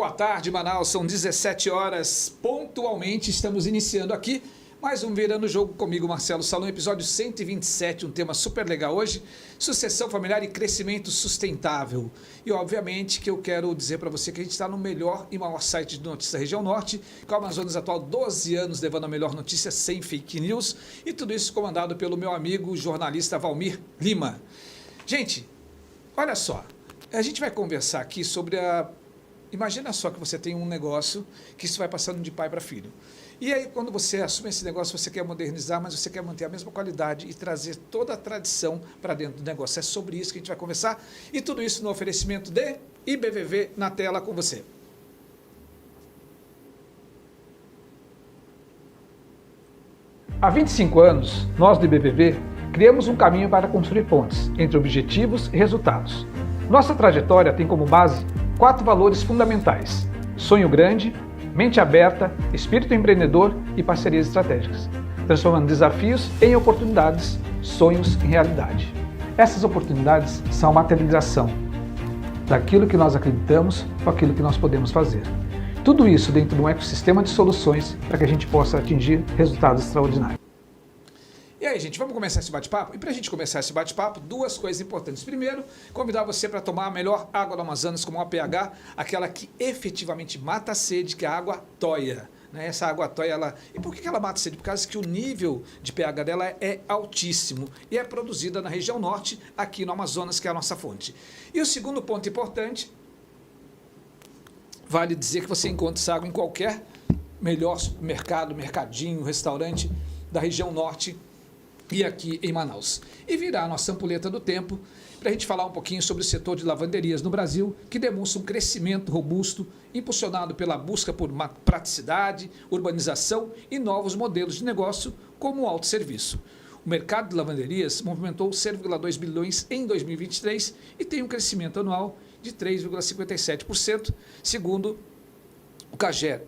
boa tarde, Manaus. São 17 horas, pontualmente estamos iniciando aqui mais um Virando o Jogo comigo, Marcelo Salom, episódio 127, um tema super legal hoje, sucessão familiar e crescimento sustentável. E obviamente que eu quero dizer para você que a gente está no melhor e maior site de notícias da região norte, com a Amazonas Atual, 12 anos levando a melhor notícia sem fake news, e tudo isso comandado pelo meu amigo jornalista Valmir Lima. Gente, olha só, a gente vai conversar aqui sobre a... Imagina só que você tem um negócio que isso vai passando de pai para filho. E aí, quando você assume esse negócio, você quer modernizar, mas você quer manter a mesma qualidade e trazer toda a tradição para dentro do negócio. É sobre isso que a gente vai conversar. E tudo isso no oferecimento de IBVV na tela com você. Há 25 anos, nós do IBVV criamos um caminho para construir pontes entre objetivos e resultados. Nossa trajetória tem como base 4 valores fundamentais: sonho grande, mente aberta, espírito empreendedor e parcerias estratégicas, transformando desafios em oportunidades, sonhos em realidade. Essas oportunidades são a materialização daquilo que nós acreditamos com aquilo que nós podemos fazer. Tudo isso dentro de um ecossistema de soluções para que a gente possa atingir resultados extraordinários. E aí, gente, vamos começar esse bate-papo? E para a gente começar esse bate-papo, 2 coisas importantes. Primeiro, convidar você para tomar a melhor água do Amazonas, como a pH, aquela que efetivamente mata a sede, que é a água Toia. Essa água Toia, ela... E por que ela mata a sede? Por causa que o nível de pH dela é altíssimo e é produzida na região norte, aqui no Amazonas, que é a nossa fonte. E o segundo ponto importante, vale dizer que você encontra essa água em qualquer melhor supermercado, mercadinho, restaurante da região norte, e aqui em Manaus. E virar a nossa ampulheta do tempo para a gente falar um pouquinho sobre o setor de lavanderias no Brasil, que demonstra um crescimento robusto, impulsionado pela busca por praticidade, urbanização e novos modelos de negócio, como o autosserviço. O mercado de lavanderias movimentou 0,2 bilhões em 2023 e tem um crescimento anual de 3,57%, segundo o CAGED,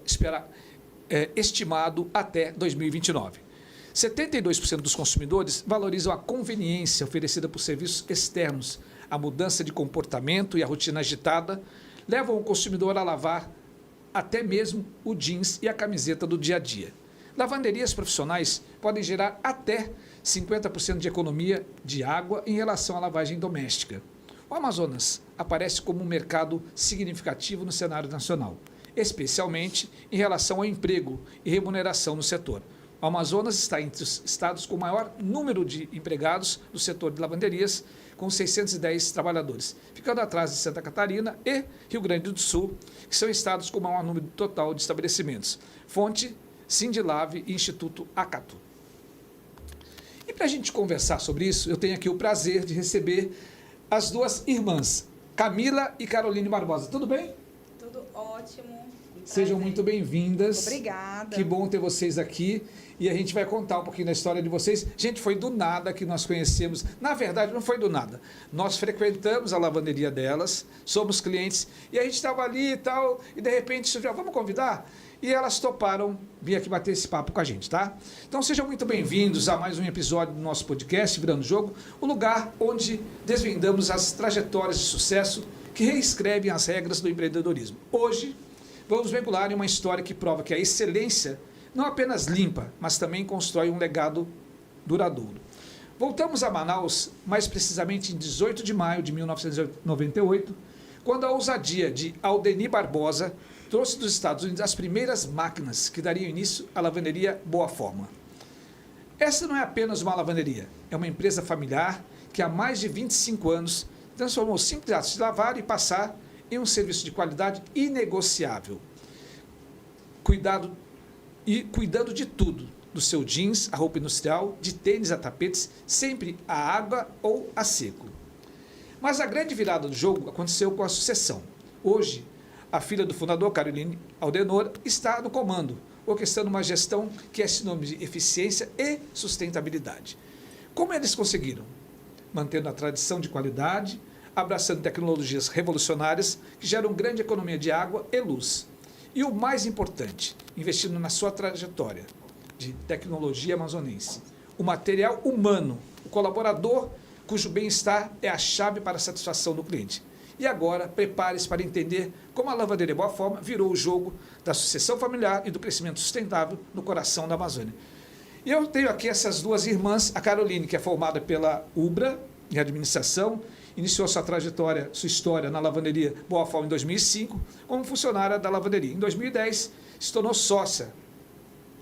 estimado até 2029. 72% dos consumidores valorizam a conveniência oferecida por serviços externos. A mudança de comportamento e a rotina agitada levam o consumidor a lavar até mesmo o jeans e a camiseta do dia a dia. Lavanderias profissionais podem gerar até 50% de economia de água em relação à lavagem doméstica. O Amazonas aparece como um mercado significativo no cenário nacional, especialmente em relação ao emprego e remuneração no setor. O Amazonas está entre os estados com o maior número de empregados do setor de lavanderias, com 610 trabalhadores, ficando atrás de Santa Catarina e Rio Grande do Sul, que são estados com o maior número total de estabelecimentos. Fonte, Sindilave e Instituto Acatu. E para a gente conversar sobre isso, eu tenho aqui o prazer de receber as 2 irmãs, Camila e Caroline Barbosa. Tudo bem? Tudo ótimo. Sejam muito bem-vindas. Obrigada. Que bom ter vocês aqui. E a gente vai contar um pouquinho da história de vocês. Gente, foi do nada que nós conhecemos. Na verdade, não foi do nada. Nós frequentamos a lavanderia delas, somos clientes, e a gente estava ali e tal, e de repente surgiu, vamos convidar? E elas toparam vir aqui bater esse papo com a gente, tá? Então sejam muito bem-vindos a mais um episódio do nosso podcast, Virando o Jogo, o lugar onde desvendamos as trajetórias de sucesso que reescrevem as regras do empreendedorismo. Hoje, vamos mergulhar em uma história que prova que a excelência não apenas limpa, mas também constrói um legado duradouro. Voltamos a Manaus, mais precisamente em 18 de maio de 1998, quando a ousadia de Aldenir Barbosa trouxe dos Estados Unidos as primeiras máquinas que dariam início à lavanderia Boa Forma. Essa não é apenas uma lavanderia, é uma empresa familiar que há mais de 25 anos transformou simples atos de lavar e passar em um serviço de qualidade inegociável. Cuidando de tudo, do seu jeans, a roupa industrial, de tênis a tapetes, sempre a água ou a seco. Mas a grande virada do jogo aconteceu com a sucessão. Hoje, a filha do fundador, Caroline Aldenor, está no comando, orquestrando uma gestão que é sinônimo de eficiência e sustentabilidade. Como eles conseguiram? Mantendo a tradição de qualidade, abraçando tecnologias revolucionárias que geram grande economia de água e luz. E o mais importante, investindo na sua trajetória de tecnologia amazonense. O material humano, o colaborador cujo bem-estar é a chave para a satisfação do cliente. E agora, prepare-se para entender como a Lavanderia Boa Forma virou o jogo da sucessão familiar e do crescimento sustentável no coração da Amazônia. E eu tenho aqui essas duas irmãs, a Caroline, que é formada pela UBRA, em administração, iniciou sua trajetória, sua história na Lavanderia Boa Forma em 2005, como funcionária da lavanderia. Em 2010, se tornou sócia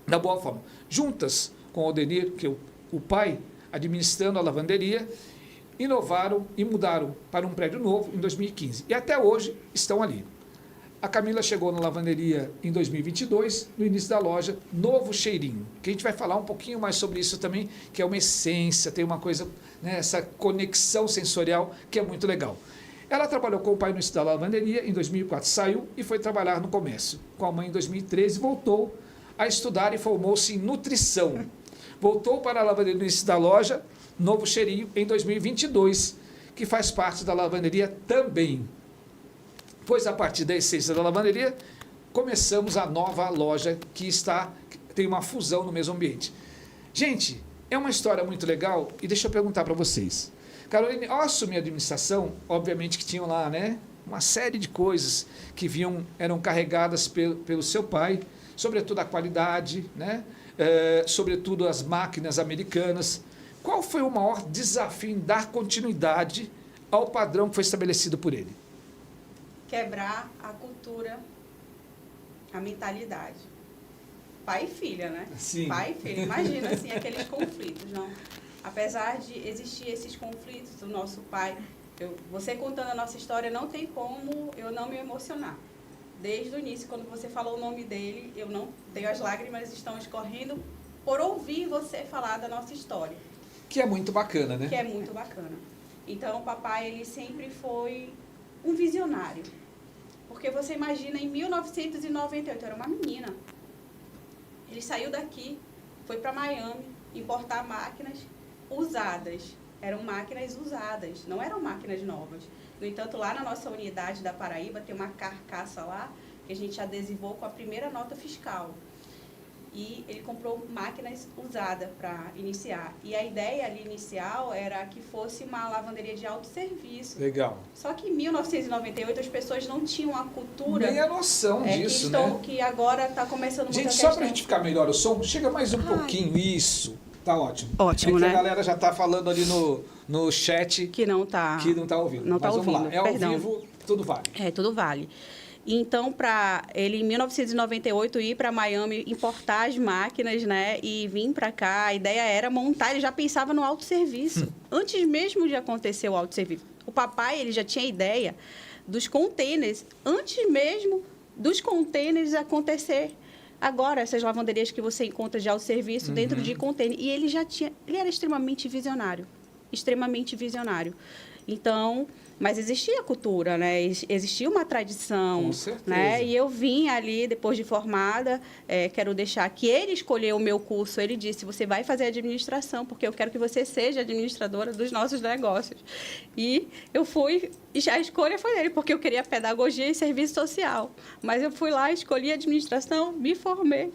da Boa Forma. Juntas com o Aldenir, que é o pai, administrando a lavanderia, inovaram e mudaram para um prédio novo em 2015. E até hoje estão ali. A Camila chegou na lavanderia em 2022, no início da loja, Novo Cheirinho, que a gente vai falar um pouquinho mais sobre isso também, que é uma essência, tem uma coisa, né, essa conexão sensorial que é muito legal. Ela trabalhou com o pai no início da lavanderia, em 2004 saiu e foi trabalhar no comércio. Com a mãe em 2013 voltou a estudar e formou-se em nutrição. Voltou para a lavanderia no início da loja, Novo Cheirinho, em 2022, que faz parte da lavanderia também. Pois a partir da essência da lavanderia, começamos a nova loja que tem uma fusão no mesmo ambiente. Gente, é uma história muito legal e deixa eu perguntar para vocês. Caroline, ao assumir a administração, obviamente que tinham lá, né, uma série de coisas que eram carregadas pelo seu pai, sobretudo a qualidade, né, sobretudo as máquinas americanas. Qual foi o maior desafio em dar continuidade ao padrão que foi estabelecido por ele? Quebrar a cultura, a mentalidade. Pai e filha, né? Sim. Pai e filha. Imagina, assim, aqueles conflitos, não? Apesar de existir esses conflitos do nosso pai, você contando a nossa história, não tem como eu não me emocionar. Desde o início, quando você falou o nome dele, eu não tenho, as lágrimas estão escorrendo por ouvir você falar da nossa história. Que é muito bacana, né? Que é muito bacana. Então, o papai, ele sempre foi um visionário. Porque você imagina, em 1998, eu era uma menina. Ele saiu daqui, foi para Miami, importar máquinas usadas. Eram máquinas usadas, não eram máquinas novas. No entanto, lá na nossa unidade da Paraíba, tem uma carcaça lá, que a gente adesivou com a primeira nota fiscal. E ele comprou máquinas usadas para iniciar. E a ideia ali inicial era que fosse uma lavanderia de autosserviço. Legal. Só que em 1998 as pessoas não tinham a cultura... Nem a noção disso, né? Que agora está começando muito gente, só para a gente ficar melhor o som, chega mais um pouquinho, isso. Tá ótimo. Ótimo, né? A galera já está falando ali no chat que não está ouvindo. Não está ouvindo, lá. É perdão. Ao vivo, tudo vale. Tudo vale. Então, para ele, em 1998, ir para Miami, importar as máquinas, né, e vir para cá, a ideia era montar, ele já pensava no autosserviço, antes mesmo de acontecer o autosserviço. O papai, ele já tinha ideia dos containers, antes mesmo dos containers acontecer. Agora, essas lavanderias que você encontra de autosserviço dentro de container. E ele era extremamente visionário. Extremamente visionário. Então, mas existia cultura, né? Existia uma tradição. Com certeza. Né? E eu vim ali, depois de formada, quero deixar que ele escolheu o meu curso. Ele disse, você vai fazer administração, porque eu quero que você seja administradora dos nossos negócios. E eu fui, e a escolha foi dele, porque eu queria pedagogia e serviço social. Mas eu fui lá, escolhi administração, me formei.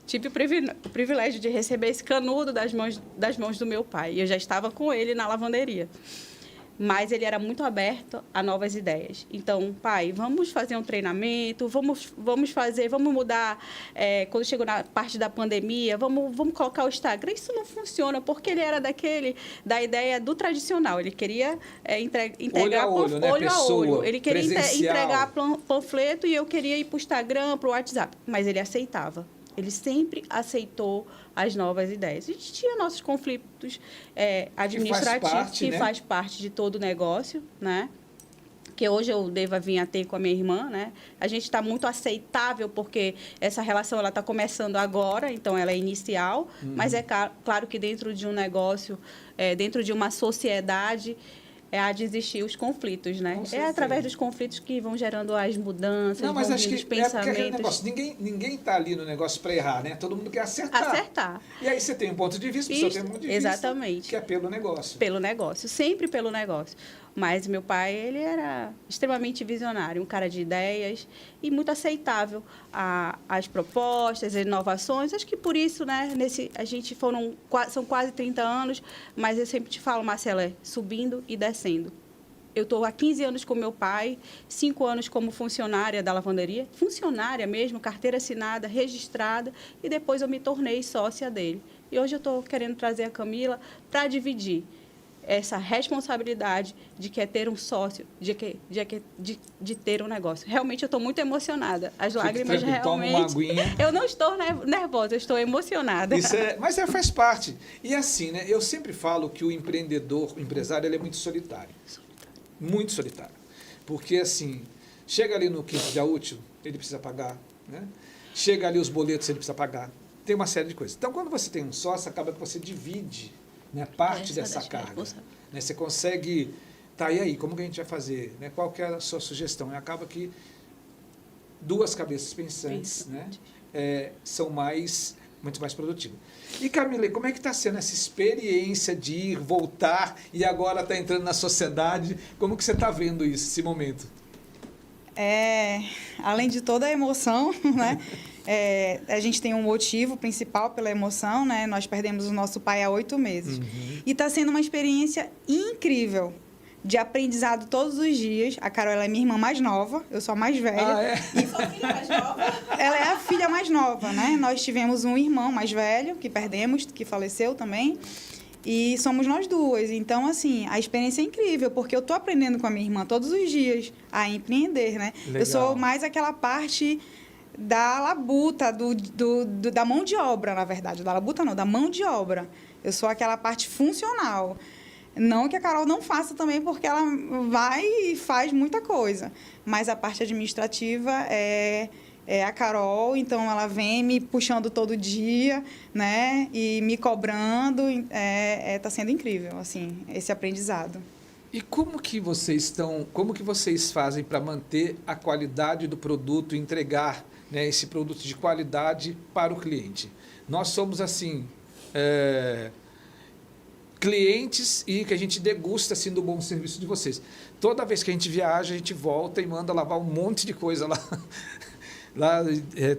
Tive o privilégio de receber esse canudo das mãos do meu pai. E eu já estava com ele na lavanderia. Mas ele era muito aberto a novas ideias. Então, pai, vamos fazer um treinamento, vamos mudar, quando chegou na parte da pandemia, vamos colocar o Instagram. Isso não funciona, porque ele era da ideia do tradicional. Ele queria entregar olho a olho. Ele queria entregar panfleto e eu queria ir para o Instagram, para o WhatsApp. Mas ele aceitava. Ele sempre aceitou as novas ideias. A gente tinha nossos conflitos administrativos, que faz parte de todo o negócio, né? Que hoje eu devo vir a ter com a minha irmã, né? A gente está muito aceitável, porque essa relação ela está começando agora, então ela é inicial, mas é claro que dentro de um negócio, dentro de uma sociedade, há de existir os conflitos, né? É através dos conflitos que vão gerando as mudanças, mas acho que pensamentos. É aquele negócio, ninguém está ali no negócio para errar, né? Todo mundo quer acertar. E aí você tem um ponto de vista, o senhor tem um ponto de vista. Exatamente. Que é pelo negócio. Pelo negócio, sempre pelo negócio. Mas meu pai, ele era extremamente visionário, um cara de ideias e muito aceitável às propostas, às inovações. Acho que por isso, né, são quase 30 anos, mas eu sempre te falo, Marcela, subindo e descendo. eu estou há 15 anos com meu pai, 5 anos como funcionária da lavanderia, funcionária mesmo, carteira assinada, registrada, e depois eu me tornei sócia dele. E hoje eu estou querendo trazer a Camila para dividir essa responsabilidade de que é ter um sócio, de ter um negócio. Realmente, eu estou muito emocionada. As lágrimas toma uma realmente... aguinha. Eu não estou nervosa, eu estou emocionada. Mas faz parte. E assim, né? Eu sempre falo que o empreendedor, o empresário, ele é muito solitário. Muito solitário. Porque, assim, chega ali no quinto dia útil, ele precisa pagar, né? Chega ali os boletos, ele precisa pagar. Tem uma série de coisas. Então, quando você tem um sócio, acaba que você divide, né, parte dessa carga. Né? Você consegue... Tá, e aí? Como que a gente vai fazer? Né? Qual que é a sua sugestão? E acaba que duas cabeças pensantes, né, são muito mais produtivas. E, Camila, como é que está sendo essa experiência de ir, voltar e agora está entrando na sociedade? Como que você está vendo isso, esse momento? Além de toda a emoção, né? A gente tem um motivo principal pela emoção, né? Nós perdemos o nosso pai há 8 meses. E está sendo uma experiência incrível, de aprendizado todos os dias. A Carol, ela é minha irmã mais nova, eu sou a mais velha. Ah, é? E sua filha mais nova? Ela é a filha mais nova, né? Nós tivemos um irmão mais velho, que perdemos, que faleceu também. E somos nós duas. Então, assim, a experiência é incrível, porque eu estou aprendendo com a minha irmã todos os dias a empreender, né? Legal. Eu sou mais aquela parte da labuta, da mão de obra, na verdade. Da labuta não, da mão de obra. Eu sou aquela parte funcional. Não que a Carol não faça também, porque ela vai e faz muita coisa. Mas a parte administrativa é a Carol, então ela vem me puxando todo dia, né? E me cobrando. Tá sendo incrível, assim, esse aprendizado. E como que vocês fazem para manter a qualidade do produto, entregar, né, esse produto de qualidade para o cliente? Nós somos assim, clientes e que a gente degusta assim do bom serviço de vocês. Toda vez que a gente viaja, a gente volta e manda lavar um monte de coisa lá.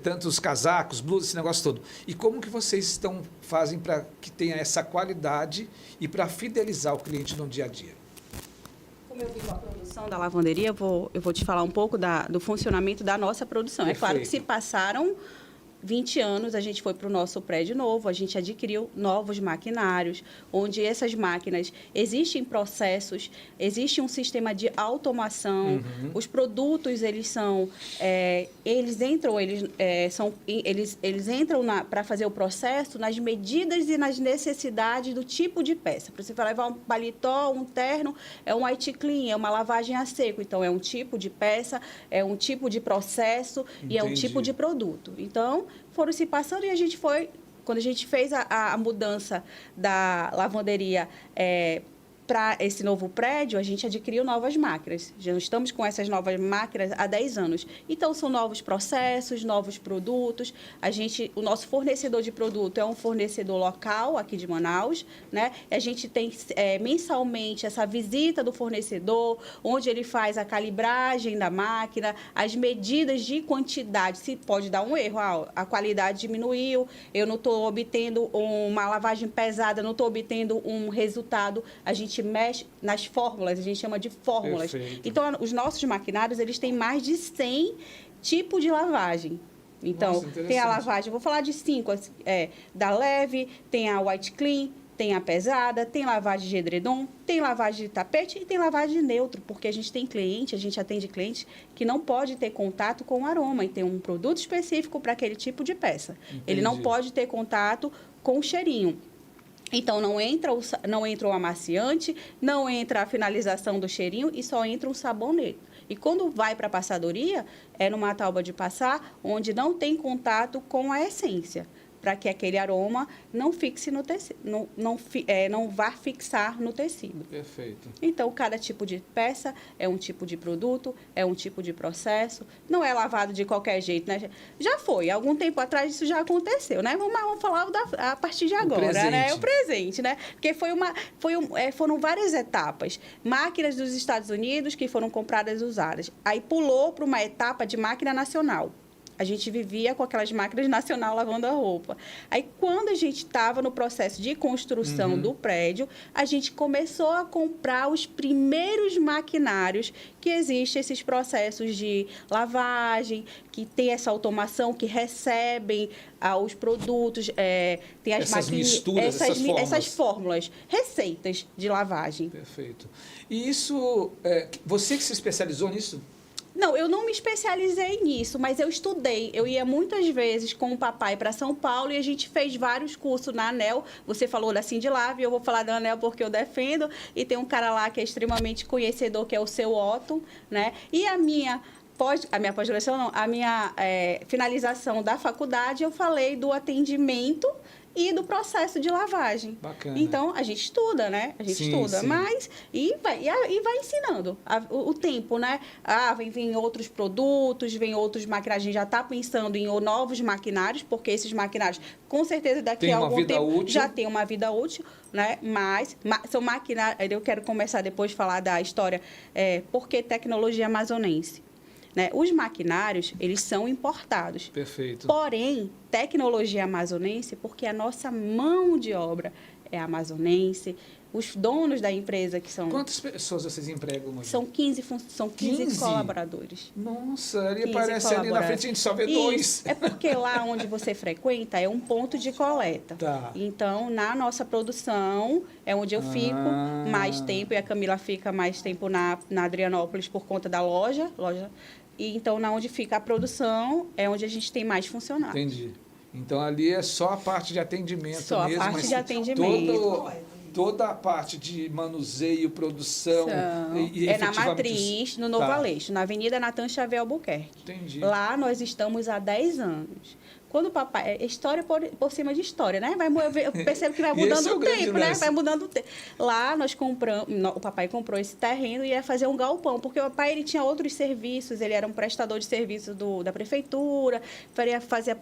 Tanto os casacos, blusas, esse negócio todo. E como que vocês fazem para que tenha essa qualidade e para fidelizar o cliente no dia a dia? Como eu vi com a produção da lavanderia, eu vou te falar um pouco do funcionamento da nossa produção. Perfeito. É claro que se passaram 20 anos, a gente foi para o nosso prédio novo, a gente adquiriu novos maquinários, onde essas máquinas, existem processos, existe um sistema de automação, os produtos, eles entram para fazer o processo nas medidas e nas necessidades do tipo de peça. Para você levar um paletó, um terno, é um white clean, é uma lavagem a seco, então é um tipo de peça, é um tipo de processo. Entendi. E é um tipo de produto. Então, foram se passando e a gente foi... Quando a gente fez a mudança da lavanderia para esse novo prédio, a gente adquiriu novas máquinas. Já estamos com essas novas máquinas há 10 anos. Então, são novos processos, novos produtos. O nosso fornecedor de produto é um fornecedor local aqui de Manaus, né? A gente tem mensalmente essa visita do fornecedor, onde ele faz a calibragem da máquina, as medidas de quantidade. Se pode dar um erro, a qualidade diminuiu, eu não estou obtendo uma lavagem pesada, não estou obtendo um resultado. A gente mexe nas fórmulas, a gente chama de fórmulas. Perfeito. Então, os nossos maquinários, eles têm mais de 100 tipos de lavagem. Então, Nossa, tem a lavagem, vou falar de 5, da leve, tem a white clean, tem a pesada, tem lavagem de edredom, tem lavagem de tapete e tem lavagem de neutro, porque a gente atende clientes que não pode ter contato com o aroma e tem um produto específico para aquele tipo de peça. Entendi. Ele não pode ter contato com o cheirinho. Então, não entra o amaciante, não entra a finalização do cheirinho e só entra um sabonete. E quando vai para a passadoria, é numa tauba de passar, onde não tem contato com a essência, para que aquele aroma não fixe no tecido, não vá fixar no tecido. Perfeito. Então, cada tipo de peça é um tipo de produto, é um tipo de processo, não é lavado de qualquer jeito, né? Já foi, algum tempo atrás isso já aconteceu, né? Vamos falar a partir de agora, né? O presente, né? Porque foram várias etapas. Máquinas dos Estados Unidos que foram compradas e usadas. Aí pulou para uma etapa de máquina nacional. a gente vivia com aquelas máquinas nacional lavando a roupa. Aí, quando a gente estava no processo de construção do prédio, a gente começou a comprar os primeiros maquinários que existem, esses processos de lavagem, que tem essa automação, que recebem os produtos, tem as essas misturas, essas fórmulas, receitas de lavagem. Perfeito. E isso, você que se especializou nisso? Não, eu não me especializei nisso, mas eu estudei. Eu ia muitas vezes com o papai para São Paulo e a gente fez vários cursos na ANEEL. Você falou da Sindilab, eu vou falar da ANEEL porque eu defendo. E tem um cara lá que é extremamente conhecedor, que é o seu Otton, né? E a minha pós-graduação, não, a minha finalização da faculdade, eu falei do atendimento e do processo de lavagem. Bacana. Então, a gente estuda, né? A gente estuda, sim. mas... E vai ensinando o tempo, né? Vem outros produtos, vem outros maquinários. A gente já está pensando em novos maquinários, porque esses maquinários, com certeza, daqui a algum tempo, já tem uma vida útil, né? Mas são maquinários... Eu quero começar depois a falar da história. Por que tecnologia amazonense? Né? Os maquinários, eles são importados. Perfeito. Porém, tecnologia amazonense, porque a nossa mão de obra é amazonense, os donos da empresa que são... Quantas pessoas vocês empregam hoje? São 15 colaboradores. Nossa, ali parece ali na frente a gente só vê dois. É porque lá onde você frequenta é um ponto de coleta. Tá. Então, na nossa produção, é onde eu fico mais tempo, e a Camila fica mais tempo na Adrianópolis por conta da loja. E então, na onde fica a produção, é onde a gente tem mais funcionários. Entendi. Então, ali é só a parte de atendimento só mesmo. Só a parte de atendimento. Toda a parte de manuseio, produção... É na Matriz, no Novo Aleixo, na Avenida Natan Xavier Albuquerque. Entendi. Lá nós estamos há 10 anos. Quando o papai... História por cima de história, né? Eu percebo que vai mudando o tempo, né? Vai mudando o tempo. Lá nós compramos... O papai comprou esse terreno e ia fazer um galpão, porque o papai ele tinha outros serviços, ele era um prestador de serviço da prefeitura, fazia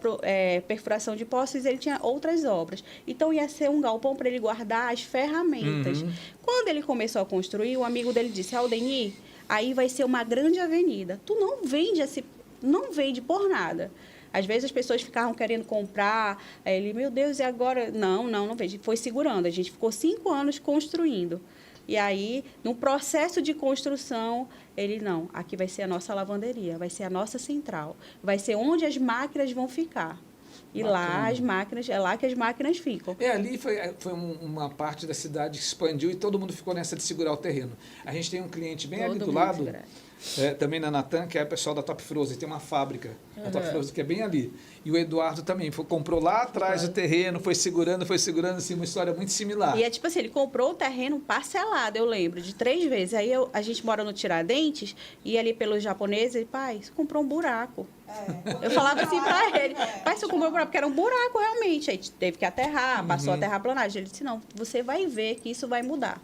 perfuração de poços, ele tinha outras obras. Então, ia ser um galpão para ele guardar as ferramentas. Quando ele começou a construir, um amigo dele disse, Aldenir, aí vai ser uma grande avenida. Tu não vende por nada. Às vezes as pessoas ficavam querendo comprar, ele, meu Deus, e agora? Não vende. Foi segurando. A gente ficou 5 anos construindo. E aí, no processo de construção, ele, não, aqui vai ser a nossa lavanderia, vai ser a nossa central, vai ser onde as máquinas vão ficar. E lá as máquinas, é lá que as máquinas ficam. Ali foi uma parte da cidade que expandiu e todo mundo ficou nessa de segurar o terreno. A gente tem um cliente bem ali do lado, também na Natan, que é o pessoal da Top Frozen, tem uma fábrica, a Top Frozen, que é bem ali. E o Eduardo também comprou lá atrás o terreno, foi segurando, assim, uma história muito similar. E é tipo assim, ele comprou o terreno parcelado, eu lembro, de 3 vezes. Aí a gente mora no Tiradentes, e ali pelos japoneses, ele, pai, você comprou um buraco. Eu falava assim pra ele, pai, você comprou um buraco, porque era um buraco realmente. Aí teve que aterrar, passou a terraplanagem. Ele disse, não, você vai ver que isso vai mudar.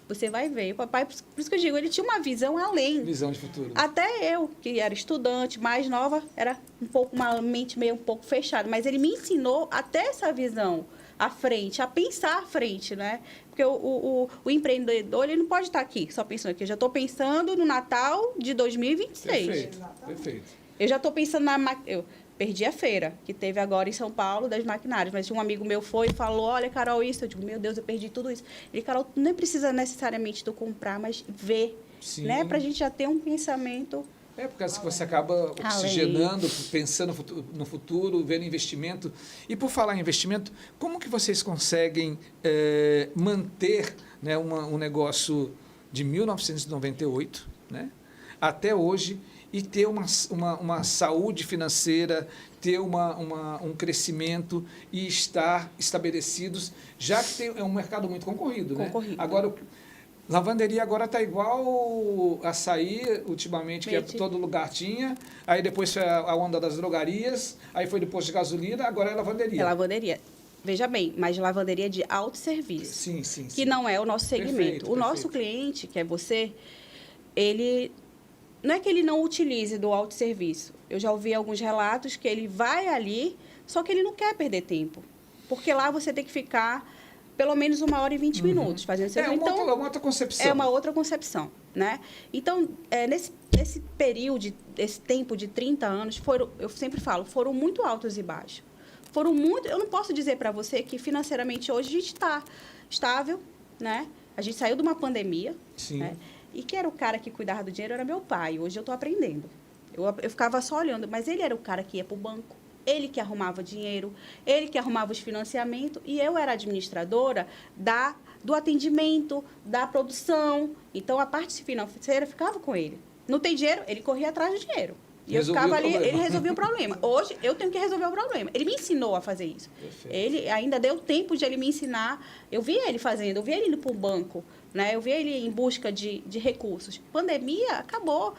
Você vai ver. O papai, por isso que eu digo, ele tinha uma visão além. Visão de futuro. Até eu, que era estudante, mais nova, era uma mente meio um pouco fechada. Mas ele me ensinou até essa visão à frente, a pensar à frente, né? Porque o empreendedor, ele não pode estar aqui só pensando aqui. Eu já estou pensando no Natal de 2026. Perfeito. Eu já estou pensando eu perdi a feira, que teve agora em São Paulo, das maquinárias. Mas um amigo meu foi e falou, olha, Carol, isso. Eu digo, meu Deus, eu perdi tudo isso. Ele, Carol, nem precisa necessariamente tu comprar, mas ver, né? Para a gente já ter um pensamento... Porque assim você acaba oxigenando, pensando no futuro, vendo investimento. E por falar em investimento, como que vocês conseguem manter, né, um negócio de 1998, né, até hoje, e ter uma saúde financeira, ter um crescimento e estar estabelecidos, já que é um mercado muito concorrido, né? Agora, lavanderia agora está igual açaí, ultimamente, que todo lugar tinha, aí depois foi a onda das drogarias, aí foi do posto de gasolina, agora é lavanderia. É lavanderia. Veja bem, mas lavanderia de autosserviço. Sim. Que não é o nosso segmento. O nosso cliente, que é você, ele... Não é que ele não utilize do autosserviço. Eu já ouvi alguns relatos que ele vai ali, só que ele não quer perder tempo. Porque lá você tem que ficar pelo menos 1 hora e 20 minutos fazendo seu... Então, é uma outra concepção. É uma outra concepção, né? Então, nesse período, esse tempo de 30 anos, eu sempre falo, foram muito altos e baixos. Eu não posso dizer para você que financeiramente hoje a gente está estável, né? A gente saiu de uma pandemia, Sim. né? E que era o cara que cuidava do dinheiro era meu pai. Hoje eu estou aprendendo. Eu ficava só olhando, mas ele era o cara que ia para o banco, ele que arrumava dinheiro, ele que arrumava os financiamentos, e eu era administradora do atendimento, da produção. Então, a parte financeira ficava com ele. Não tem dinheiro, ele corria atrás do dinheiro. E eu ficava ali, ele resolvia o problema. Hoje, eu tenho que resolver o problema. Ele me ensinou a fazer isso. Perfeito. Ele ainda deu tempo de ele me ensinar. Eu via ele fazendo, eu via ele indo para o banco, né? Eu via ele em busca de recursos. Pandemia, acabou.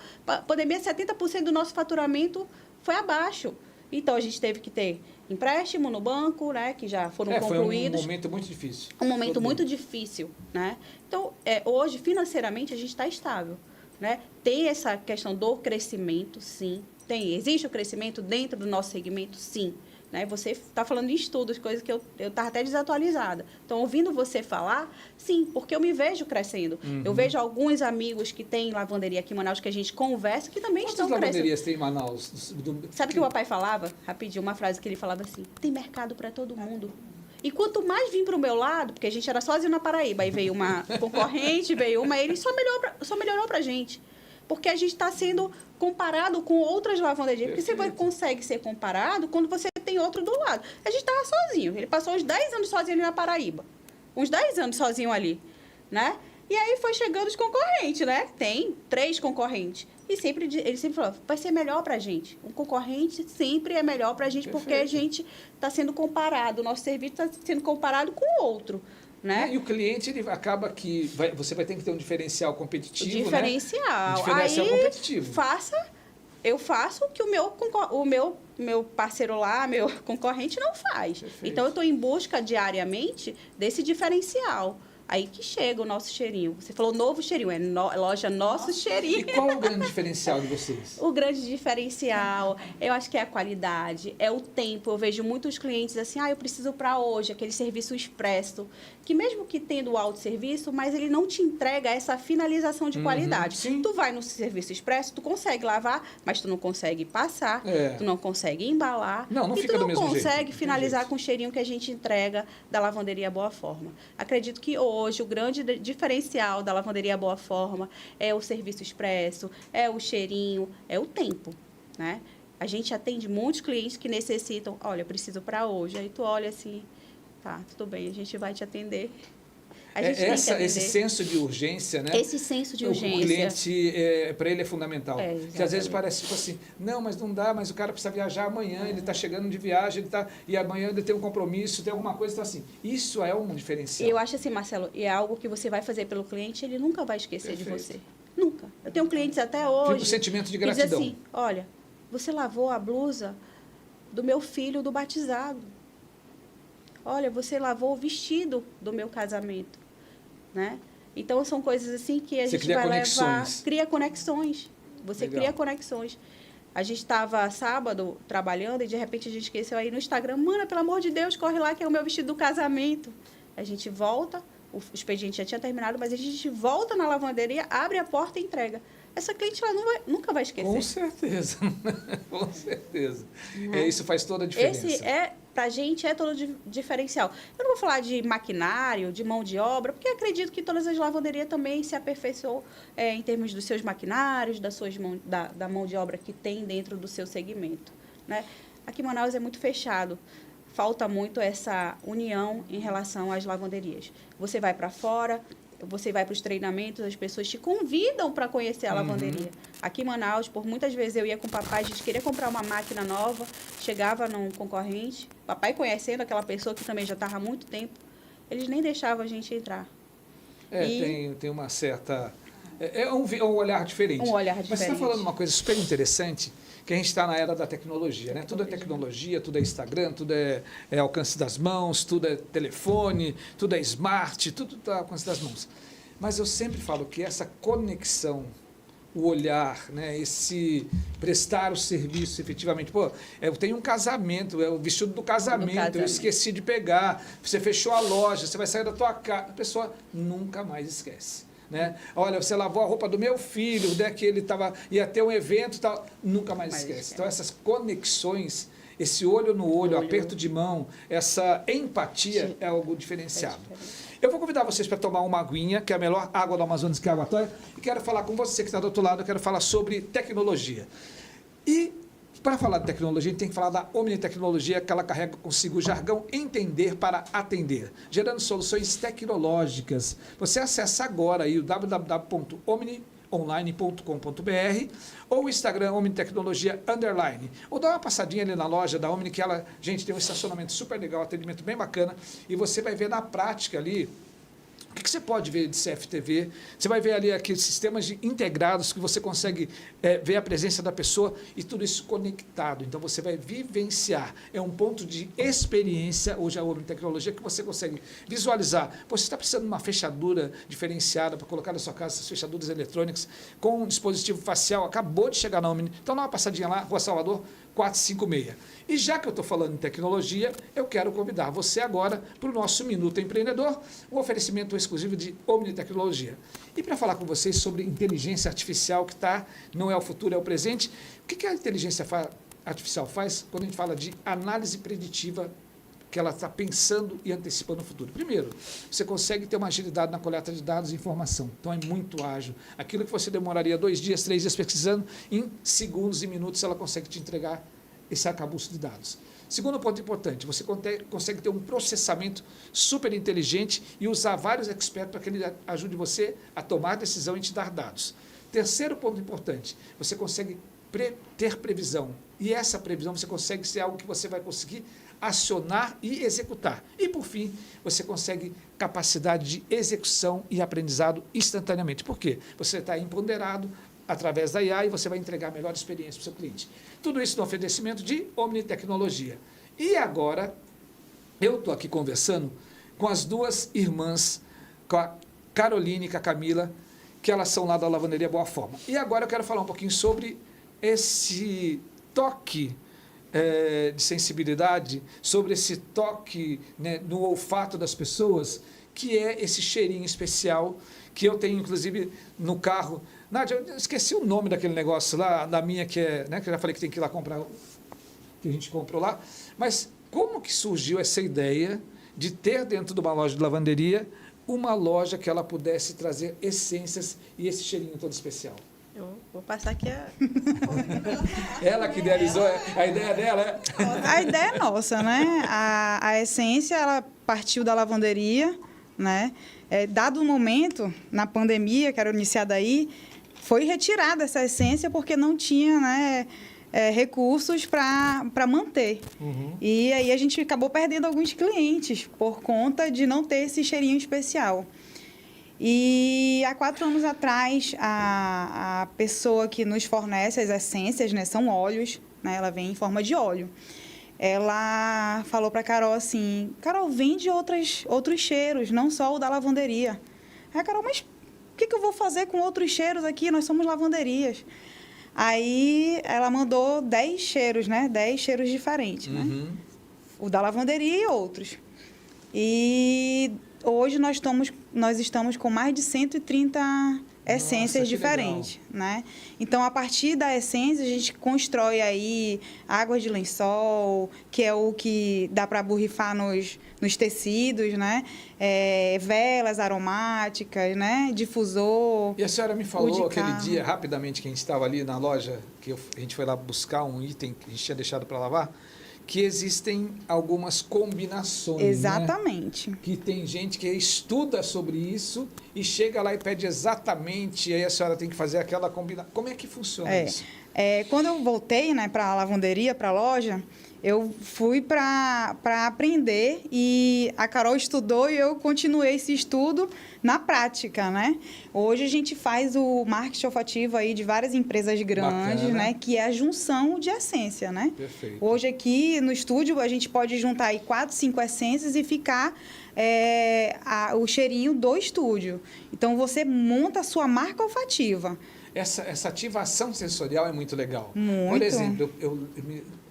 Pandemia, 70% do nosso faturamento foi abaixo. Então, a gente teve que ter empréstimo no banco, né? Que já foram concluídos. Foi um momento muito difícil. Um momento muito difícil, né? Então, hoje, financeiramente, a gente está estável. Né? Tem essa questão do crescimento, sim. Existe o crescimento dentro do nosso segmento, sim. Né? Você está falando em estudos, coisas que eu estava até desatualizada. Então, ouvindo você falar, sim, porque eu me vejo crescendo. Uhum. Eu vejo alguns amigos que têm lavanderia aqui em Manaus, que a gente conversa, que também estão crescendo. Quantas lavanderias tem em Manaus? Sabe o que o papai falava? Rapidinho, uma frase que ele falava assim, tem mercado para todo mundo. E quanto mais vim para o meu lado, porque a gente era sozinho na Paraíba, aí veio uma concorrente, ele só melhorou para a gente. Porque a gente está sendo comparado com outras lavanderias. Porque você consegue ser comparado quando você tem outro do lado. A gente estava sozinho. Ele passou uns 10 anos sozinho ali na Paraíba. Uns 10 anos sozinho ali, né? E aí foi chegando os concorrentes, né? Tem 3 concorrentes. E ele sempre falou, vai ser melhor para a gente. Um concorrente sempre é melhor para a gente, porque a gente está sendo comparado, o nosso serviço está sendo comparado com o outro. Né? E o cliente, ele acaba que você vai ter que ter um diferencial competitivo, diferencial. Né? Diferencial aí, competitivo. Eu faço o que o meu parceiro lá, meu concorrente não faz. Perfeito. Então, eu estou em busca diariamente desse diferencial. Aí que chega o nosso cheirinho. Você falou novo cheirinho, loja Nosso Cheirinho. E qual é o grande diferencial de vocês? O grande diferencial, eu acho que é a qualidade, é o tempo. Eu vejo muitos clientes assim, eu preciso para hoje, aquele serviço expresso, que mesmo que tendo o autosserviço, mas ele não te entrega essa finalização de qualidade. Sim. Tu vai no serviço expresso, tu consegue lavar, mas tu não consegue passar, tu não consegue embalar. Não e fica tu do não mesmo jeito. consegue finalizar com o cheirinho que a gente entrega da Lavanderia Boa Forma. Acredito que hoje o grande diferencial da Lavanderia Boa Forma é o serviço expresso, é o cheirinho, é o tempo, né? A gente atende muitos clientes que necessitam, olha, eu preciso para hoje. Aí tu olha assim, tá, tudo bem, a gente vai te atender. A gente tem que atender. Esse senso de urgência, né? Esse senso de urgência. O cliente, para ele é fundamental. Porque às vezes parece tipo assim, não, mas não dá, mas o cara precisa viajar amanhã, ele está chegando de viagem, e amanhã ele tem um compromisso, tem alguma coisa, então assim, isso é um diferencial. Eu acho assim, Marcelo, é algo que você vai fazer pelo cliente, ele nunca vai esquecer de você. Nunca. Eu tenho clientes até hoje. Fica o sentimento de que gratidão. diz assim, olha, você lavou a blusa do meu filho do batizado. Olha, você lavou o vestido do meu casamento, né? Então, são coisas assim que a gente vai levar... Cria conexões. Você cria conexões. A gente estava sábado trabalhando e, de repente, a gente esqueceu aí no Instagram. Mana, pelo amor de Deus, corre lá que é o meu vestido do casamento. A gente volta, o expediente já tinha terminado, mas a gente volta na lavanderia, abre a porta e entrega. Essa cliente ela nunca vai esquecer. Com certeza. Com certeza. Isso faz toda a diferença. Pra gente, é todo diferencial. Eu não vou falar de maquinário, de mão de obra, porque acredito que todas as lavanderias também se aperfeiçoam em termos dos seus maquinários, da mão de obra que tem dentro do seu segmento, né? Aqui em Manaus é muito fechado. Falta muito essa união em relação às lavanderias. Você vai para fora, você vai para os treinamentos, as pessoas te convidam para conhecer a lavanderia. Aqui em Manaus, por muitas vezes eu ia com o papai, a gente queria comprar uma máquina nova, chegava num concorrente, papai conhecendo aquela pessoa que também já estava há muito tempo, eles nem deixavam a gente entrar. Tem uma certa... É um olhar diferente. Um olhar diferente. Mas você está falando uma coisa super interessante, que a gente está na era da tecnologia, né? Tudo é tecnologia, tudo é Instagram, tudo é alcance das mãos, tudo é telefone, tudo é smart, tudo está ao alcance das mãos. Mas eu sempre falo que essa conexão, o olhar, né? Esse prestar o serviço efetivamente. Pô, eu tenho um casamento, é o vestido do casamento, eu esqueci de pegar, você fechou a loja, você vai sair da tua casa, a pessoa nunca mais esquece. né? Olha, você lavou a roupa do meu filho, né, que ele ia ter um evento e tal. Nunca mais esquece. Então, essas conexões, esse olho no olho, aperto de mão, essa empatia é algo diferenciado. Eu vou convidar vocês para tomar uma aguinha, que é a melhor água do Amazonas, que é a Água-Toia, e quero falar com você que está do outro lado, eu quero falar sobre tecnologia. E para falar de tecnologia, a gente tem que falar da Omni Tecnologia, que ela carrega consigo o jargão entender para atender, gerando soluções tecnológicas. Você acessa agora aí o www.omnionline.com.br ou o Instagram Omni Tecnologia _, ou dá uma passadinha ali na loja da Omni, que ela, gente, tem um estacionamento super legal, atendimento bem bacana, e você vai ver na prática ali o que você pode ver de CFTV. Você vai ver ali aqueles sistemas integrados que você consegue ver a presença da pessoa e tudo isso conectado. Então, você vai vivenciar. É um ponto de experiência, hoje a Omni Tecnologia, que você consegue visualizar. Você está precisando de uma fechadura diferenciada para colocar na sua casa, essas fechaduras eletrônicas, com um dispositivo facial, acabou de chegar na Omni. Então, dá uma passadinha lá, Rua Salvador, 456. E já que eu estou falando em tecnologia, eu quero convidar você agora para o nosso Minuto Empreendedor, um oferecimento exclusivo de Omni Tecnologia. E para falar com vocês sobre inteligência artificial, que não é o futuro, é o presente. O que a inteligência artificial faz quando a gente fala de análise preditiva, que ela está pensando e antecipando o futuro? Primeiro, você consegue ter uma agilidade na coleta de dados e informação. Então, é muito ágil. Aquilo que você demoraria 2 dias, 3 dias pesquisando, em segundos e minutos ela consegue te entregar esse arcabouço de dados. Segundo ponto importante, você consegue ter um processamento super inteligente e usar vários experts para que ele ajude você a tomar decisão e te dar dados. Terceiro ponto importante, você consegue ter previsão. E essa previsão você consegue ser algo que você vai conseguir acionar e executar. E, por fim, você consegue capacidade de execução e aprendizado instantaneamente. Por quê? Você está empoderado através da IA e você vai entregar a melhor experiência para o seu cliente. Tudo isso no oferecimento de Omni Tecnologia. E agora, eu estou aqui conversando com as duas irmãs, com a Caroline e com a Camila, que elas são lá da Lavanderia Boa Forma. E agora eu quero falar um pouquinho sobre esse toque de sensibilidade, sobre esse toque, né, no olfato das pessoas, que é esse cheirinho especial que eu tenho, inclusive, no carro. Nádia, eu esqueci o nome daquele negócio lá, da minha, que eu já falei que tem que ir lá comprar, que a gente comprou lá. Mas como que surgiu essa ideia de ter dentro de uma loja de lavanderia uma loja que ela pudesse trazer essências e esse cheirinho todo especial? Eu vou passar aqui a... Ela que idealizou, a ideia dela é... A ideia é nossa, né? A essência, ela partiu da lavanderia, né? Dado o momento, na pandemia, que era iniciada aí, foi retirada essa essência porque não tinha, né, recursos para manter. Uhum. E aí a gente acabou perdendo alguns clientes por conta de não ter esse cheirinho especial. E há 4 anos atrás, a pessoa que nos fornece as essências, né, são óleos, né, ela vem em forma de óleo. Ela falou para a Carol assim, Carol, vende outros cheiros, não só o da lavanderia. Aí a Carol, mas o que eu vou fazer com outros cheiros aqui? Nós somos lavanderias. Aí ela mandou 10 cheiros, né? 10 cheiros diferentes, né? O da lavanderia e outros. E hoje nós estamos com mais de 130 essências diferentes, né? Então, a partir da essência, a gente constrói aí águas de lençol, que é o que dá para borrifar nos tecidos, né? Velas aromáticas, né? Difusor. E a senhora me falou aquele dia, rapidamente, que a gente estava ali na loja, que a gente foi lá buscar um item que a gente tinha deixado para lavar, que existem algumas combinações. Exatamente. Né? Que tem gente que estuda sobre isso e chega lá e pede exatamente, e aí a senhora tem que fazer aquela combinação. Como é que funciona isso? Quando eu voltei, né, para a lavanderia, para a loja, eu fui para aprender e a Carol estudou e eu continuei esse estudo na prática, né? Hoje a gente faz o marketing olfativo aí de várias empresas grandes, bacana, né? Que é a junção de essência, né? Perfeito. Hoje aqui no estúdio a gente pode juntar aí 4, 5 essências e ficar o cheirinho do estúdio. Então você monta a sua marca olfativa. Essa ativação sensorial é muito legal. Muito. Por exemplo,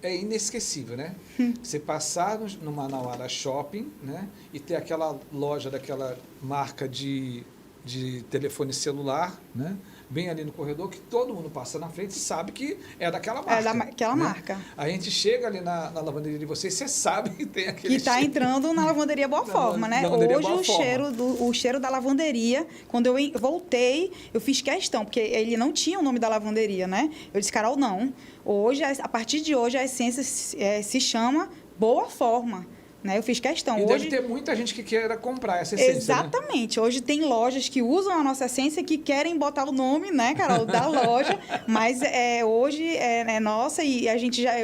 é inesquecível, né? Você passar no Manauara Shopping, né? E ter aquela loja daquela marca de de telefone celular, né? Bem ali no corredor, que todo mundo passa na frente e sabe que é daquela marca. É daquela marca. A gente chega ali na lavanderia de vocês, você sabe que tem aquele Que está entrando na lavanderia Boa Forma, né? Lavanderia Hoje Boa Forma. o cheiro da lavanderia, quando eu voltei, eu fiz questão, porque ele não tinha o nome da lavanderia, né? Eu disse, Carol, não. Hoje, a partir de hoje, a essência se chama Boa Forma. Né? Eu fiz questão. E hoje deve ter muita gente que queira comprar essa essência. Exatamente. Né? Hoje tem lojas que usam a nossa essência que querem botar o nome, né, Carol, da loja, mas hoje é nossa e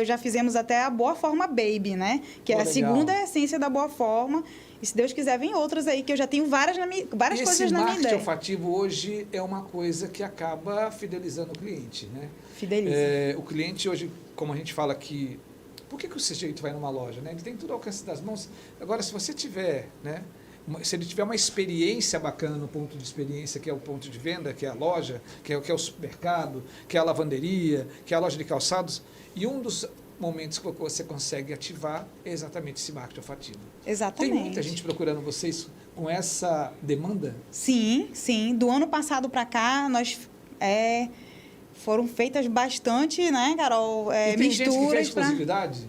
já fizemos até a Boa Forma Baby, né? Que é a segunda essência da Boa Forma. E se Deus quiser, vem outras aí, que eu já tenho várias coisas na minha ideia. Esse marketing olfativo hoje é uma coisa que acaba fidelizando o cliente, né? Fideliza. O cliente hoje, como a gente fala que... Por que o sujeito vai numa loja? Né? Ele tem tudo ao alcance das mãos. Agora, se você tiver, né, se ele tiver uma experiência bacana no ponto de experiência, que é o ponto de venda, que é a loja, que é o supermercado, que é a lavanderia, que é a loja de calçados, e um dos momentos que você consegue ativar é exatamente esse marketing olfativo. Exatamente. Tem muita gente procurando vocês com essa demanda? Sim, sim. Do ano passado para cá, nós... foram feitas bastante, né, Carol? E tem gente que fez exclusividade?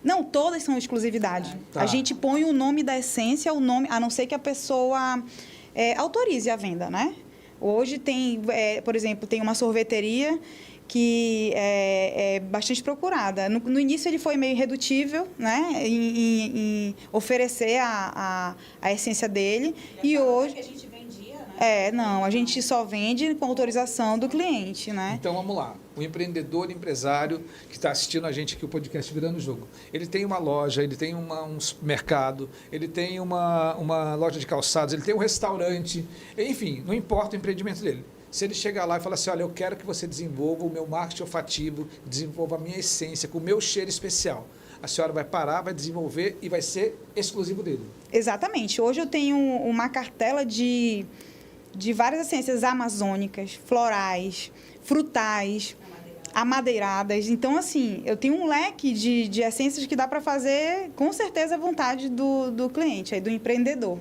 Não, todas são exclusividade. Tá. A gente põe o nome da essência, o nome, a não ser que a pessoa autorize a venda, né? Hoje tem, por exemplo, tem uma sorveteria que é bastante procurada. No início ele foi meio irredutível, né, em oferecer a essência dele. E hoje... Que a gente vendia, né? Não, a gente só vende com autorização do cliente, né? Então, vamos lá. O empreendedor, empresário que está assistindo a gente aqui, o podcast Virando o Jogo, ele tem uma loja, ele tem um supermercado, ele tem uma loja de calçados, ele tem um restaurante, enfim, não importa o empreendimento dele. Se ele chegar lá e falar assim, olha, eu quero que você desenvolva o meu marketing olfativo, desenvolva a minha essência com o meu cheiro especial. A senhora vai parar, vai desenvolver e vai ser exclusivo dele. Exatamente. Hoje eu tenho uma cartela de várias essências amazônicas, florais, frutais, amadeiradas. Então, assim, eu tenho um leque de essências que dá para fazer, com certeza, à vontade do cliente, aí, do empreendedor.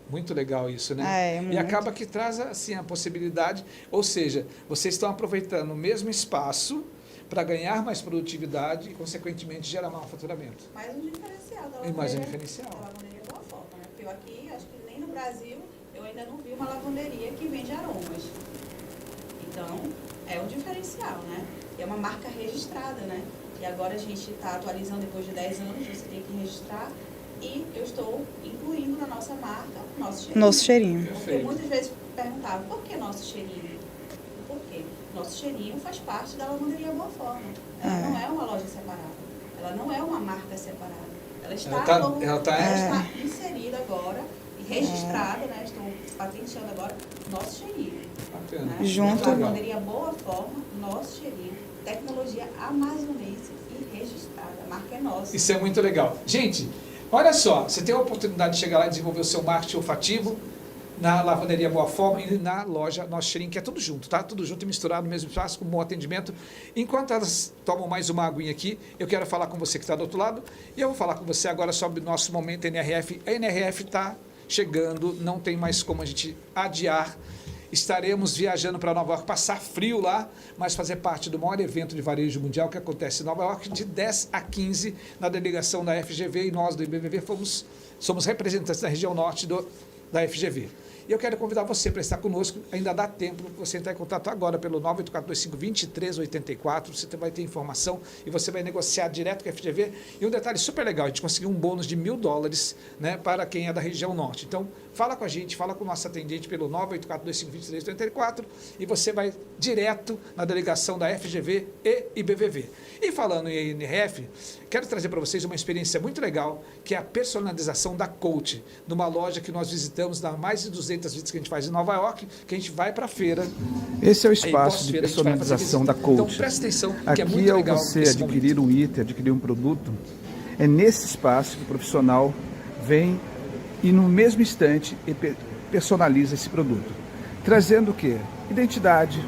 Muito legal isso, né? Muito. E acaba que traz assim, a possibilidade, ou seja, vocês estão aproveitando o mesmo espaço para ganhar mais produtividade e, consequentemente, gerar maior faturamento. Mais um diferencial da lavanderia. E mais um diferencial. Da lavanderia Boa Forma, né? Porque eu aqui, acho que nem no Brasil, eu ainda não vi uma lavanderia que vende aromas. Então, é um diferencial, né? E é uma marca registrada, né? E agora a gente está atualizando depois de 10 anos, você tem que registrar. E eu estou incluindo na nossa marca o nosso cheirinho. Nosso cheirinho. Porque muitas vezes perguntavam, por que nosso cheirinho? Por quê? Nosso cheirinho faz parte da lavanderia Boa Forma. Ela não é uma loja separada. Ela não é uma marca separada. Ela está inserida agora e registrada, né? Estou patenteando agora nosso cheirinho. Bacana. Né? Junto. Lavanderia Boa Forma, nosso cheirinho. Tecnologia amazonense e registrada. A marca é nossa. Isso é muito legal. Gente, olha só, você tem a oportunidade de chegar lá e desenvolver o seu marketing olfativo na lavanderia Boa Forma e na loja Nosso Cheirinho, que é tudo junto, tá? Tudo junto e misturado no mesmo espaço, com bom atendimento. Enquanto elas tomam mais uma aguinha aqui, eu quero falar com você que está do outro lado e eu vou falar com você agora sobre o nosso momento NRF. A NRF está chegando, não tem mais como a gente adiar. Estaremos viajando para Nova York, passar frio lá, mas fazer parte do maior evento de varejo mundial que acontece em Nova York, de 10 a 15, na delegação da FGV, e nós do IBVV somos representantes da região norte da FGV. E eu quero convidar você para estar conosco, ainda dá tempo, você entrar em contato agora pelo 984252384, você vai ter informação e você vai negociar direto com a FGV. E um detalhe super legal, a gente conseguiu um bônus de $1.000, né, para quem é da região norte. Então, fala com a gente, fala com o nosso atendente pelo 984252384 e você vai direto na delegação da FGV e IBVV. E falando em NRF, quero trazer para vocês uma experiência muito legal, que é a personalização da Coach, numa loja que nós visitamos, na mais de 200 visitas que a gente faz em Nova York, que a gente vai para a feira. Esse é o espaço de personalização da Coach. Então, presta atenção, que aqui é muito legal. Aqui, ao você adquirir um item, adquirir um produto, é nesse espaço que o profissional vem e no mesmo instante personaliza esse produto. Trazendo o quê? Identidade,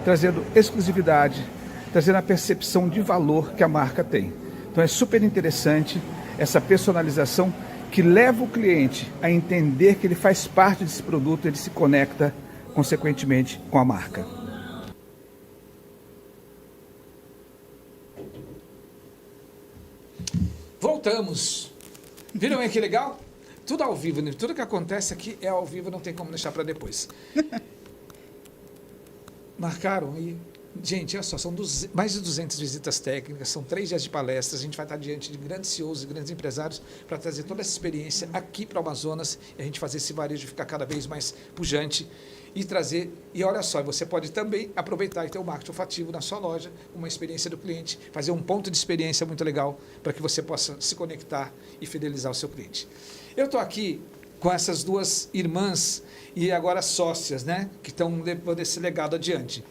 trazendo exclusividade, trazendo a percepção de valor que a marca tem. Então é super interessante essa personalização que leva o cliente a entender que ele faz parte desse produto, ele se conecta, consequentemente, com a marca. Voltamos. Viram aí que legal? Tudo ao vivo, né? Tudo que acontece aqui é ao vivo, não tem como deixar para depois. Marcaram aí. Gente, olha só, são mais de 200 visitas técnicas, são 3 dias de palestras, a gente vai estar diante de grandes CEOs e grandes empresários para trazer toda essa experiência aqui para o Amazonas e a gente fazer esse varejo ficar cada vez mais pujante e trazer, e olha só, você pode também aproveitar e ter o marketing olfativo na sua loja, uma experiência do cliente, fazer um ponto de experiência muito legal para que você possa se conectar e fidelizar o seu cliente. Eu estou aqui com essas duas irmãs e agora sócias, né, que estão levando esse legado adiante.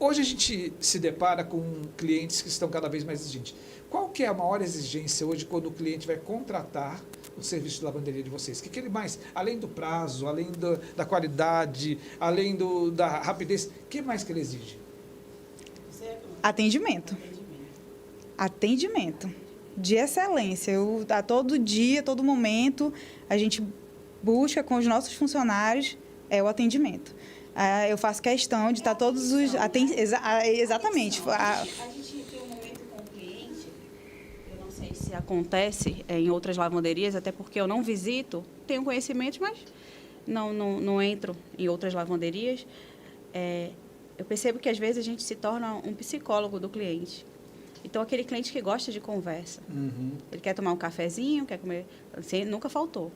Hoje a gente se depara com clientes que estão cada vez mais exigentes. Qual que é a maior exigência hoje quando o cliente vai contratar o serviço de lavanderia de vocês? O que ele mais, além do prazo, além da qualidade, além da rapidez, o que mais que ele exige? Atendimento. Atendimento. De excelência. A todo dia, a todo momento, a gente busca com os nossos funcionários o atendimento. Eu faço questão de estar todos os... Exatamente. A gente tem um momento com o cliente, eu não sei se acontece em outras lavanderias, até porque eu não visito, tenho conhecimento, mas não entro em outras lavanderias. Eu percebo que às vezes a gente se torna um psicólogo do cliente. Então, aquele cliente que gosta de conversa. Uhum. Ele quer tomar um cafezinho, quer comer... Assim, nunca faltou.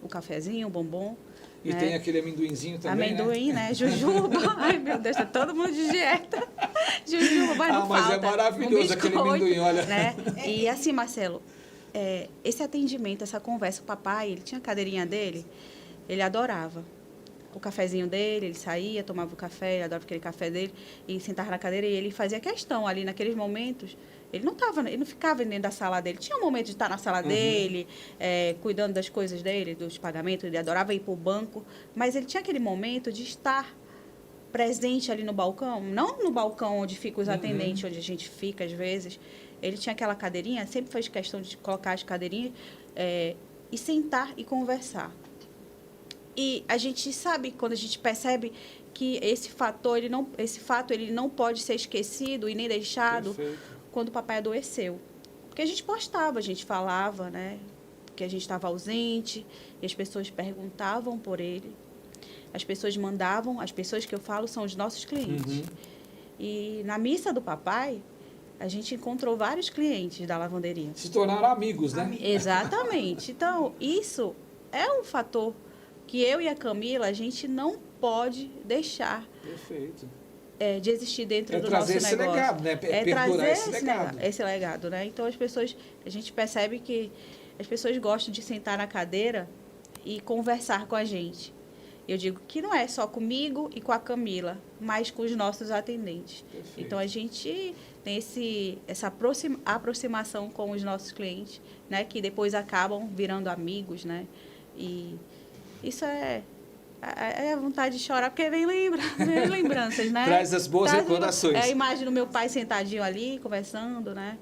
O cafezinho, o bombom. E tem aquele amendoinzinho também, amendoim, né? Jujuba. Ai, meu Deus, tá todo mundo de dieta. Jujuba, mas não mas falta. É maravilhoso aquele amendoim, olha. Né? E assim, Marcelo, esse atendimento, essa conversa, o papai, ele tinha a cadeirinha dele, ele adorava. O cafezinho dele, ele saía, tomava o café, ele adorava aquele café dele, e sentava na cadeira e ele fazia questão ali, naqueles momentos. Ele não ficava dentro da sala dele. Tinha um momento de estar na sala dele, cuidando das coisas dele, dos pagamentos. Ele adorava ir para o banco. Mas ele tinha aquele momento de estar presente ali no balcão. Não no balcão onde ficam os atendentes, onde a gente fica às vezes. Ele tinha aquela cadeirinha, sempre fez questão de colocar as cadeirinhas e sentar e conversar. E a gente sabe, quando a gente percebe que esse fato ele não pode ser esquecido e nem deixado. Perfeito. Quando o papai adoeceu. Porque a gente postava, a gente falava, né? Que a gente estava ausente, e as pessoas perguntavam por ele. As pessoas mandavam, as pessoas que eu falo são os nossos clientes. Uhum. E na missa do papai, a gente encontrou vários clientes da lavanderia. Se tornaram amigos, né? Exatamente. Então, isso é um fator que eu e a Camila, a gente não pode deixar. Perfeito. De existir dentro do nosso negócio. Trazer esse legado, né? Perdurar esse legado, né? Então, a gente percebe que as pessoas gostam de sentar na cadeira e conversar com a gente. Eu digo que não é só comigo e com a Camila, mas com os nossos atendentes. Perfeito. Então, a gente tem essa aproximação com os nossos clientes, né? Que depois acabam virando amigos, né? E isso é a vontade de chorar, porque vem lembranças, né? Traz as boas recordações. A imagem do meu pai sentadinho ali, conversando, né?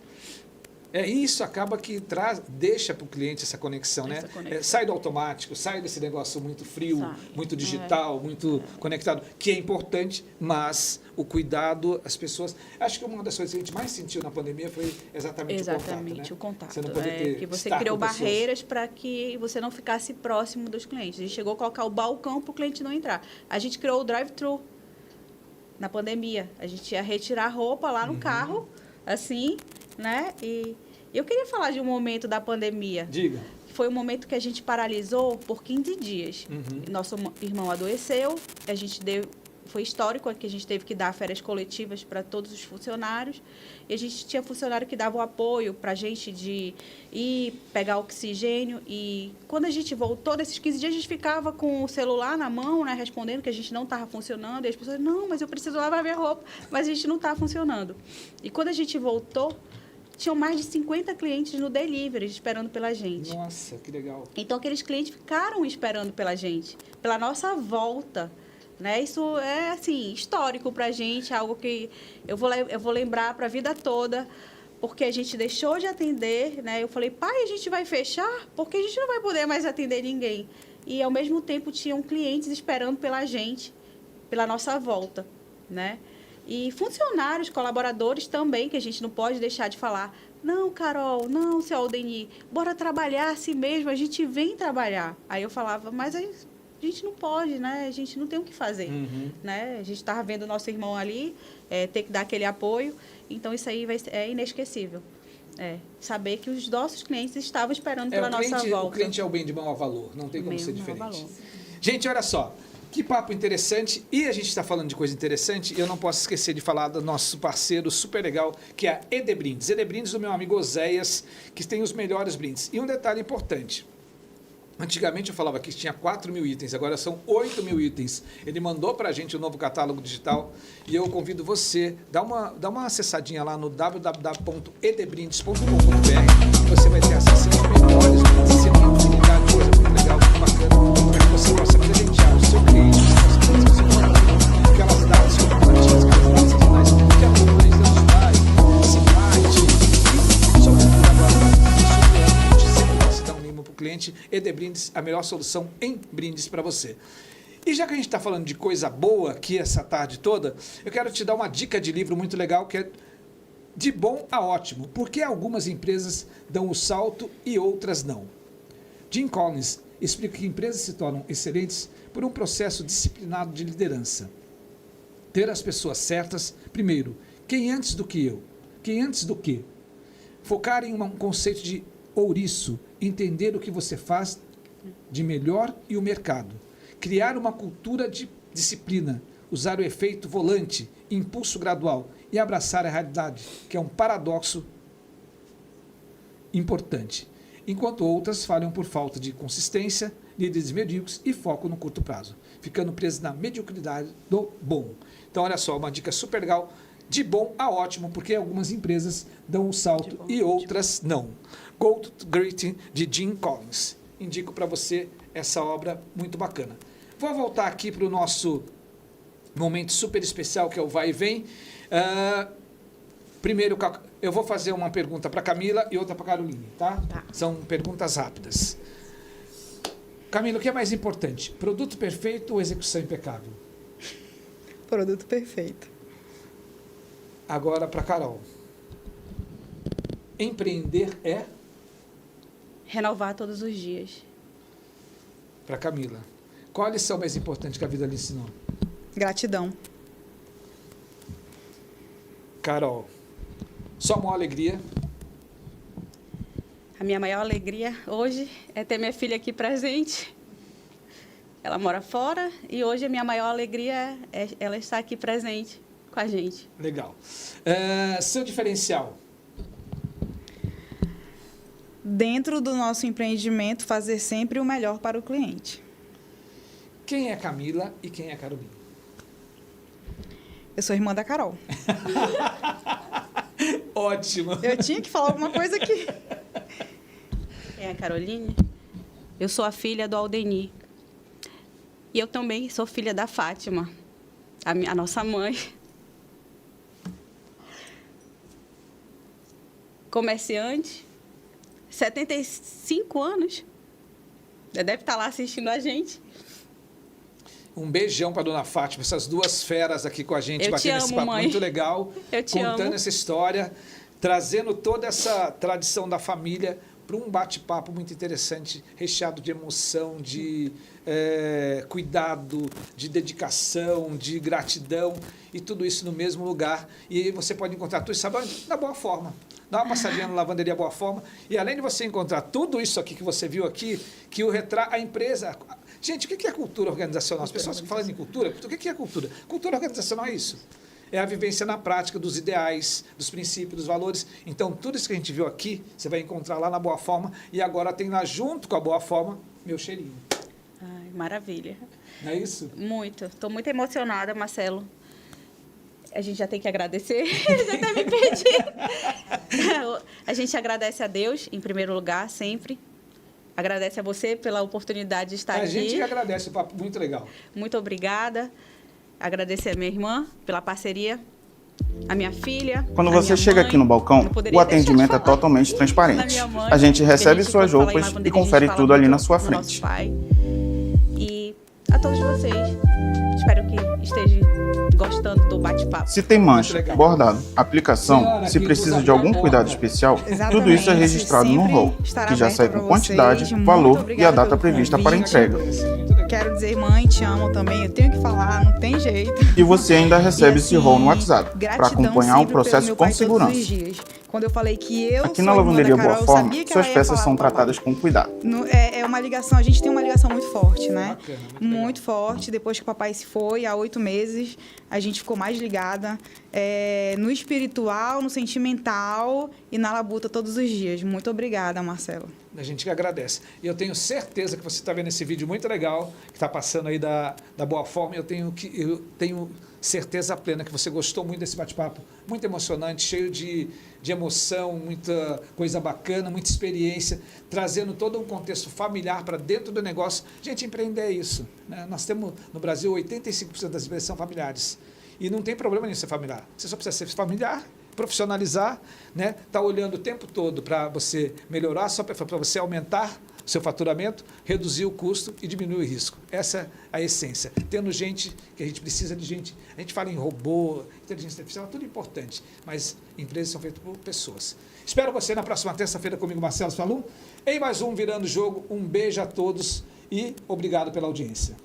Isso acaba que deixa para o cliente essa conexão, né? Sai do automático, sai desse negócio muito frio, muito digital, muito conectado, que é importante, mas o cuidado, as pessoas... Acho que uma das coisas que a gente mais sentiu na pandemia foi exatamente o contato. Você não poder que você criou barreiras para que você não ficasse próximo dos clientes. A gente chegou a colocar o balcão para o cliente não entrar. A gente criou o drive-thru na pandemia. A gente ia retirar a roupa lá no carro, assim, né? E eu queria falar de um momento da pandemia. Diga. Foi um momento que a gente paralisou por 15 dias. Nosso irmão adoeceu, foi histórico que a gente teve que dar férias coletivas para todos os funcionários. E a gente tinha funcionário que dava o apoio para a gente de ir pegar oxigênio. E quando a gente voltou, desses 15 dias, a gente ficava com o celular na mão, né, respondendo que a gente não estava funcionando. E as pessoas, não, mas eu preciso lavar minha roupa. Mas a gente não estava funcionando. E quando a gente voltou, tinham mais de 50 clientes no delivery esperando pela gente. Nossa, que legal. Então, aqueles clientes ficaram esperando pela gente, pela nossa volta. Né? Isso é, assim, histórico para a gente, algo que eu vou lembrar para a vida toda, porque a gente deixou de atender, né? Eu falei, pai, a gente vai fechar porque a gente não vai poder mais atender ninguém. E, ao mesmo tempo, tinham clientes esperando pela gente, pela nossa volta, né? E funcionários, colaboradores também, que a gente não pode deixar de falar. Não, Carol, não, seu Aldeni, bora trabalhar assim mesmo, a gente vem trabalhar. Aí eu falava, mas a gente não pode, né? A gente não tem o que fazer, né? A gente estava vendo o nosso irmão ali, ter que dar aquele apoio. Então, isso aí é inesquecível. Saber que os nossos clientes estavam esperando pela nossa volta. O cliente é o bem de maior valor, não tem como ser diferente. Valor. Gente, olha só, que papo interessante. E a gente está falando de coisa interessante, eu não posso esquecer de falar do nosso parceiro super legal, que é a ED Brindes. ED Brindes do meu amigo Oséias, que tem os melhores brindes. E um detalhe importante. Antigamente eu falava que tinha 4.000 itens, agora são 8.000 itens. Ele mandou para a gente o novo catálogo digital e eu convido você, dá uma acessadinha lá no www.edbrindes.com.br. Você vai ter acesso aos melhores brindes. Você tem infinidade de coisa muito legal, muito bacana, para que você possa presentear o seu cliente, aquelas datas comemorativas, aquelas datas finais, que é o 3 anos mais, Simate, sobretudo agora, para o cliente, ED Brindes, a melhor solução em brindes para você. E já que a gente está falando de coisa boa aqui essa tarde toda, eu quero te dar uma dica de livro muito legal, que é De Bom a Ótimo. Por que algumas empresas dão o salto e outras não? Jim Collins explica que empresas se tornam excelentes por um processo disciplinado de liderança. Ter as pessoas certas, primeiro, quem antes do que eu? Quem antes do que? Focar em um conceito de ouriço, entender o que você faz de melhor e o mercado. Criar uma cultura de disciplina, usar o efeito volante, impulso gradual e abraçar a realidade, que é um paradoxo importante. Enquanto outras falham por falta de consistência, líderes medíocres e foco no curto prazo, ficando presos na mediocridade do bom. Então, olha só, uma dica super legal, de bom a ótimo, porque algumas empresas dão um salto e outras não. Go to Great, de Jim Collins. Indico para você essa obra muito bacana. Vou voltar aqui para o nosso momento super especial, que é o Vai e Vem. Primeiro, eu vou fazer uma pergunta para Camila e outra para Caroline, tá? São perguntas rápidas. Camila, o que é mais importante? Produto perfeito ou execução impecável? Produto perfeito. Agora para Carol. Empreender é? Renovar todos os dias. Para Camila. Qual a lição mais importante que a vida lhe ensinou? Gratidão. Carol. Sua maior alegria? A minha maior alegria hoje é ter minha filha aqui presente. Ela mora fora e hoje a minha maior alegria é ela estar aqui presente com a gente. Legal. Seu diferencial? Dentro do nosso empreendimento, fazer sempre o melhor para o cliente. Quem é Camila e quem é Carolina? Eu sou irmã da Carol. Ótimo. Eu tinha que falar alguma coisa aqui. Quem é a Caroline? Eu sou a filha do Aldeni. E eu também sou filha da Fátima, a nossa mãe. Comerciante, 75 anos. Já deve estar lá assistindo a gente. Um beijão para dona Fátima, essas duas feras aqui com a gente, Eu batendo te esse amo, papo mãe. muito legal, Eu te contando amo. essa história, trazendo toda essa tradição da família para um bate-papo muito interessante, recheado de emoção, de cuidado, de dedicação, de gratidão, e tudo isso no mesmo lugar. E aí você pode encontrar tudo isso, sabe onde? Na Boa Forma. Dá uma passadinha na Lavanderia Boa Forma, e além de você encontrar tudo isso aqui que você viu aqui, que o a empresa... Gente, o que é cultura organizacional? As pessoas que falam em cultura, o que é cultura? Cultura organizacional é isso. É a vivência na prática dos ideais, dos princípios, dos valores. Então, tudo isso que a gente viu aqui, você vai encontrar lá na Boa Forma, e agora tem lá junto com a Boa Forma, meu cheirinho. Ai, maravilha. Não é isso? Muito. Estou muito emocionada, Marcelo. A gente já tem que agradecer. Ele já até me pediu. A gente agradece a Deus, em primeiro lugar, sempre. Agradece a você pela oportunidade de estar aqui. A gente que agradece, o papo muito legal. Muito obrigada. Agradecer a minha irmã pela parceria. a minha filha. Quando a você minha chega mãe. aqui no balcão, Não poderia o deixar de atendimento é falar totalmente da transparente. minha mãe, A gente recebe porque suas quando fala em roupas lavanderia, e a gente confere fala tudo ali muito na sua do nosso frente. pai. E a todos vocês, espero que estejam gostando do bate-papo. Se tem mancha, bordado, aplicação, Senhora, se aqui precisa usa de algum borda. cuidado especial, Exatamente, tudo isso é registrado no sempre rol, estará que já aberto sai pra com quantidade, vocês. Muito valor e a obrigada data pelo prevista para convite. entrega. Muito legal. Quero dizer, mãe, te amo também. Eu tenho que falar, não tem jeito. E você ainda recebe E, esse assim, rol no WhatsApp, para gratidão acompanhar o sempre pelo processo meu com pai todos os segurança. dias. Quando eu falei que eu Aqui sou na irmã Lavanderia da Carol, Boa eu Forma, sabia que suas ela ia peças falar são pro papai. tratadas com cuidado. É uma ligação, a gente tem uma ligação muito forte, né? Bacana, muito legal. Muito forte. Depois que o papai se foi, há 8 meses, a gente ficou mais ligada no espiritual, no sentimental e na labuta todos os dias. Muito obrigada, Marcelo. A gente que agradece. E eu tenho certeza que você está vendo esse vídeo muito legal, que está passando aí da Boa Forma. Eu tenho certeza plena que você gostou muito desse bate-papo, muito emocionante, cheio de emoção, muita coisa bacana, muita experiência, trazendo todo um contexto familiar para dentro do negócio. Gente, empreender é isso, né? Nós temos no Brasil 85% das empresas são familiares. E não tem problema nenhum ser familiar. Você só precisa ser familiar, profissionalizar, né? Tá olhando o tempo todo para você melhorar, só para você aumentar seu faturamento, reduzir o custo e diminuir o risco. Essa é a essência. Tendo gente, que a gente precisa de gente, a gente fala em robô, inteligência artificial, é tudo importante, mas empresas são feitas por pessoas. Espero você na próxima terça-feira comigo, Marcelo Salum, em mais um Virando o Jogo. Um beijo a todos e obrigado pela audiência.